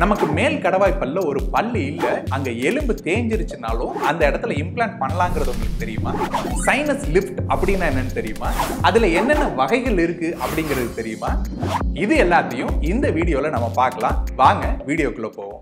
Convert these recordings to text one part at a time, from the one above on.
நமக்கு மேல் கடவாய் பல்ல ஒரு பல்லு இல்ல, அங்க எலும்பு தேஞ்சிருச்சுனாலும் அந்த இடத்துல இம்ப்ளான்ட் பண்ணலாங்கிறது உங்களுக்கு தெரியுமா? சைனஸ் லிஃப்ட் அப்படின்னா என்னன்னு தெரியுமா? அதுல என்னென்ன வகைகள் இருக்கு அப்படிங்கிறது தெரியுமா? இது எல்லாத்தையும் இந்த வீடியோல நம்ம பார்க்கலாம். வாங்க வீடியோக்குள்ள போவோம்.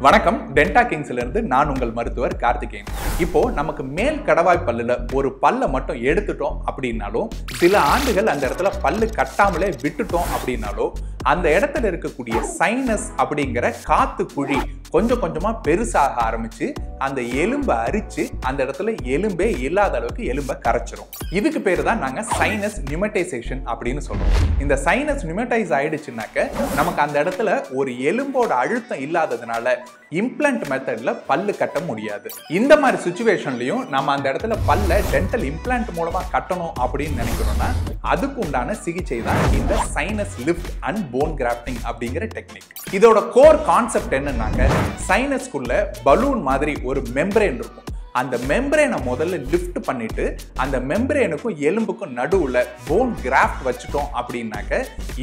வணக்கம், டென்டா கிங்ஸ்ல இருந்து நான் உங்கள் மருத்துவர் கார்த்திகேயன். இப்போ நமக்கு மேல் கடவாய் பல்லுல ஒரு பல்ல மட்டும் எடுத்துட்டோம் அப்படின்னாலும், சில ஆண்டுகள் அந்த இடத்துல பல்லு கட்டாமலே விட்டுட்டோம் அப்படின்னாலும், அந்த இடத்துல இருக்கக்கூடிய சைனஸ் அப்படிங்கிற காத்து குழி கொஞ்சம் கொஞ்சமா பெருசாக ஆரம்பிச்சு அந்த எலும்பை அரிச்சு அந்த இடத்துல எலும்பே இல்லாத அளவுக்கு எலும்பை கரைச்சிரும். இதுக்கு பேரு தான் நாங்க சைனஸ் நியூமடைசேஷன் அப்படின்னு சொல்றோம். இந்த சைனஸ் நியூமடைஸ் ஆயிடுச்சுனாக்க நமக்கு அந்த இடத்துல ஒரு எலும்போட அழுத்தம் இல்லாததுனால இம்ப்ளான்ட் மெத்தட்ல பல்லு கட்ட முடியாது. இந்த மாதிரி சிச்சுவேஷன்லயும் நம்ம அந்த இடத்துல பல்ல டென்டல் இம்ப்ளான்ட் மூலமா கட்டணும் அப்படின்னு நினைக்கிறோம்னா அதுக்கு உண்டான சிகிச்சை தான் இந்த sinus lift and bone grafting அப்படிங்கிற டெக்னிக். இதோட கோர் கான்செப்ட் என்னன்னாக்க, சைனஸ்குள்ள பலூன் மாதிரி ஒரு மெம்பரேன் இருக்கும். அந்த மெம்பரேனை முதல்ல லிஃப்ட் பண்ணிட்டு அந்த மெம்பரேனுக்கும் எலும்புக்கும் நடுவுல போன் கிராஃப்ட் வச்சுட்டோம் அப்படின்னாக்க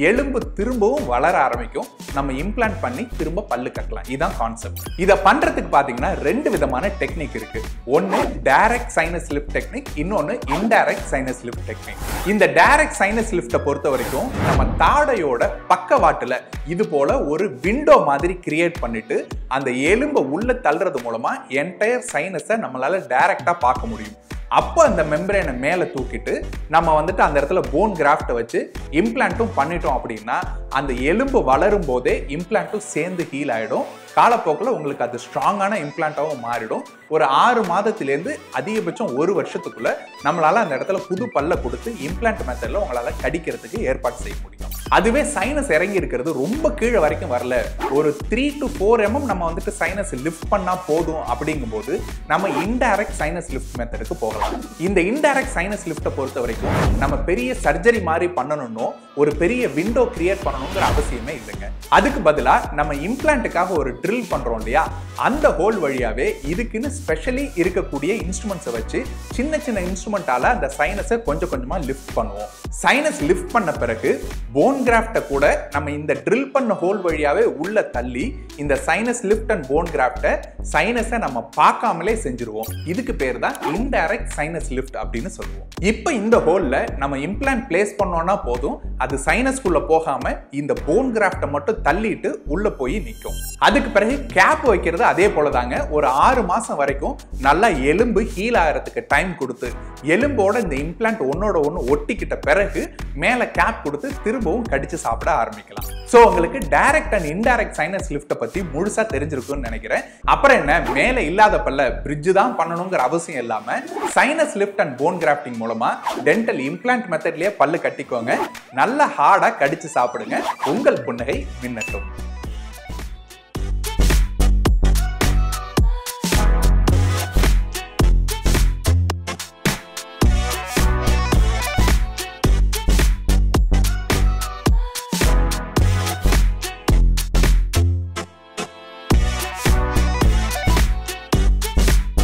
எலும்பு திரும்பவும் வளர ஆரம்பிக்கும். நம்ம இம்ப்ளான்ட் பண்ணி திரும்ப பல்லு கட்டலாம். இதுதான் கான்செப்ட். இதை பண்றதுக்கு பாத்தீங்கன்னா ரெண்டு விதமான டெக்னிக் இருக்கு. ஒன்னு டைரக்ட் சைனஸ் லிஃப்ட் டெக்னிக், இன்னொன்னு இன்டைரக்ட் சைனஸ் லிஃப்ட் டெக்னிக். இந்த டைரக்ட் சைனஸ் லிஃப்ட்டை பொறுத்த வரைக்கும் நம்ம தாடையோட பக்கவாட்டுல இது போல ஒரு விண்டோ மாதிரி கிரியேட் பண்ணிட்டு அந்த எலும்பை உள்ள தள்ளுறது மூலமா என்டையர் சைனஸை நம்மளால டைரக்டா பார்க்க முடியும். அப்போ அந்த மெம்பரேனை மேலே தூக்கிட்டு நம்ம வந்துட்டு அந்த இடத்துல போன் கிராஃப்டை வச்சு இம்ப்ளான்ட்டும் பண்ணிட்டோம் அப்படின்னா அந்த எலும்பு வளரும் போதே இம்ப்ளான்ட்டும் சேர்ந்து ஹீல் ஆயிடும். காலப்போக்கில் உங்களுக்கு அது ஸ்ட்ராங்கான இம்ப்ளான்ட்டாகவும் மாறிடும். ஒரு 6 மாதத்திலேருந்து அதிகபட்சம் 1 வருஷத்துக்குள்ள நம்மளால அந்த இடத்துல புது பல்ல கொடுத்து இம்ப்ளான்ட் மெத்தட்ல உங்களால கடிக்கிறதுக்கு ஏற்பாடு செய்ய முடியும். அதுவே சைனஸ் இறங்கி இருக்கிறது ரொம்ப கீழே வரைக்கும் வரல, ஒரு 3 to 4 mm நம்ம வந்துட்டு சைனஸ் லிஃப்ட் பண்ணா போதும் அப்படிங்கும்போது நம்ம இன்டைரக்ட் சைனஸ் லிஃப்ட் மெத்தடுக்கு போகலாம். இந்த இன்டைரக்ட் சைனஸ் லிஃப்ட்டை பொறுத்த வரைக்கும் நம்ம பெரிய சர்ஜரி மாதிரி பண்ணணும்னோ ஒரு பெரிய விண்டோ கிரியேட் பண்ணணுங்கிற அவசியமே இல்லைங்க. அதுக்கு பதிலா நம்ம இம்ப்ளான்ட்டுக்காக ஒரு ட்ரில் பண்றோம் இல்லையா, அந்த ஹோல் வழியாவே இதுக்குன்னு ஸ்பெஷலி இருக்கக்கூடிய இன்ஸ்ட்ருமெண்ட்ஸை வச்சு சின்ன சின்ன இன்ஸ்ட்ருமெண்டால அந்த சைனஸை கொஞ்சம் கொஞ்சமா லிஃப்ட் பண்ணுவோம். சைனஸ் லிஃப்ட் பண்ண பிறகு போன் கிராஃப்டை கூட நம்ம இந்த ட்ரில் பண்ண ஹோல் வழியாவே உள்ள தள்ளி இந்த சைனஸ் லிஃப்ட் அண்ட் போன் கிராஃப்டை சைனஸை நம்ம பார்க்காமலே செஞ்சிருவோம். இதுக்கு பேர் தான் இன்டைரக்ட் சைனஸ் லிஃப்ட் அப்படின்னு சொல்லுவோம். இப்போ இந்த ஹோல்ல நம்ம இம்ப்ளான்ட் பிளேஸ் பண்ணோம்னா போதும், அது சைனஸ்குள்ள போகாம இந்த போன் கிராஃப்டை மட்டும் தள்ளிட்டு உள்ள போய் நிற்கும். அதுக்கு பிறகு கேப் வைக்கிறது அதே போலதாங்க. ஒரு 6 மாசம் வரைக்கும் நல்லா எலும்பு ஹீல் ஆகிறதுக்கு டைம் கொடுத்து எலும்போட இந்த இம்ப்ளான்ட் ஒன்னோட ஒன்று ஒட்டிக்கிட்ட பிறகு மேல கேப் கொடுத்து திரும்பவும் கடிச்சு சாப்பிட ஆரம்பிக்கலாம். சோ உங்களுக்கு டைரக்ட் அண்ட் இன்டைரக்ட் சைனஸ் லிஃப்ட்டை பத்தி முழுசா தெரிஞ்சிருக்கும்னு நினைக்கிறேன். அப்புறம் என்ன, மேல இல்லாத பல்ல பிரிட்ஜ் தான் பண்ணணுங்கிற அவசியம் இல்லாம sinus lift and bone grafting மூலமா டென்டல் இம்ப்ளான்ட் மெத்தட்லயே பல்லு கட்டிக்கோங்க. நல்ல ஹார்டா கடிச்சு சாப்பிடுங்க. உங்கள் புன்னகை மின்னட்டும்.